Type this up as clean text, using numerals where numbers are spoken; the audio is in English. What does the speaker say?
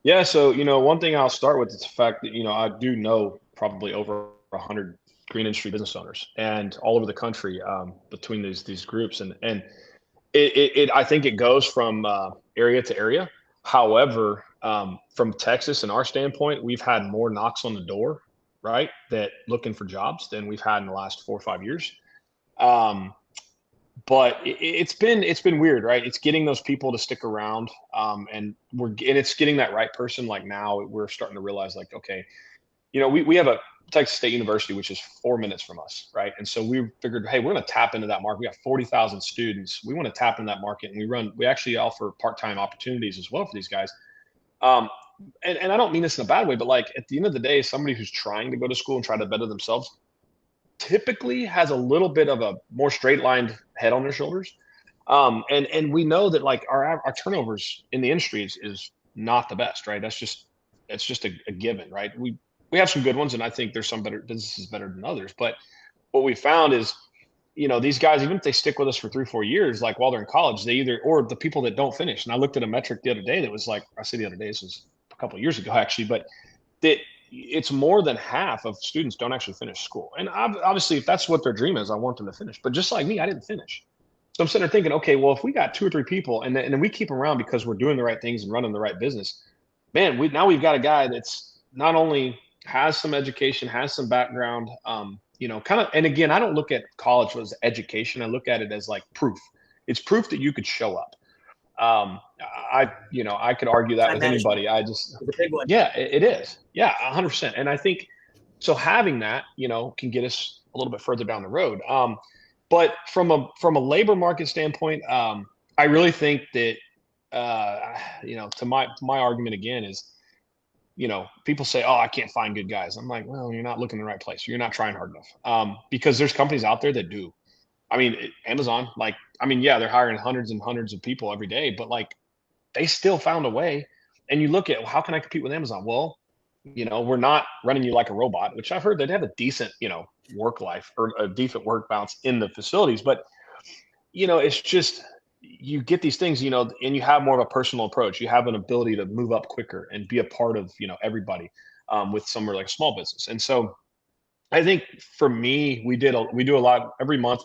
Yeah. So, one thing I'll start with is the fact that, I do know probably over 100 green industry business owners and all over the country, between these groups. And I think it goes from area to area. However, from Texas and our standpoint, we've had more knocks on the door, right, that looking for jobs than we've had in the last 4 or 5 years. Um, but it's been weird, right? It's getting those people to stick around, and it's getting that right person. Like now, we're starting to realize, like, okay, we have a Texas State University, which is 4 minutes from us, right? And so we figured, hey, we're going to tap into that market. We got 40,000 students. We want to tap into that market, and we actually offer part-time opportunities as well for these guys. Um, and I don't mean this in a bad way, but like at the end of the day, somebody who's trying to go to school and try to better themselves typically has a little bit of a more straight lined head on their shoulders. And we know that like our turnovers in the industry is not the best, right? It's just a given, right? We have some good ones, and I think there's some better businesses better than others. But what we found is, these guys, even if they stick with us for 3 or 4 years, like while they're in college, they either or the people that don't finish. And I looked at a metric the other day that was like, I say the other day, this was a couple of years ago actually, but that it's more than half of students don't actually finish school. And obviously, if that's what their dream is, I want them to finish. But just like me, I didn't finish. So I'm sitting there thinking, okay, well, if we got 2 or 3 people, and then we keep them around because we're doing the right things and running the right business, man, we've got a guy that's not only has some education, has some background, kind of. And again, I don't look at college as education. I look at it as like proof. It's proof that you could show up. I could argue that Time with management anybody. I just, is a big one. yeah, it is. Yeah, 100%. And I think so. Having that, can get us a little bit further down the road. But from a labor market standpoint, I really think that to my argument again is, people say, oh, I can't find good guys. I'm like, well, you're not looking in the right place. You're not trying hard enough. Because there's companies out there that do. I mean, Amazon, like, I mean, yeah, they're hiring hundreds and hundreds of people every day, but like they still found a way. And you look at, well, how can I compete with Amazon? Well, we're not running you like a robot, which I've heard they'd have a decent, work life or a decent work balance in the facilities. But, it's just, you get these things, and you have more of a personal approach. You have an ability to move up quicker and be a part of, everybody, with somewhere like a small business. And so I think for me, we do a lot every month.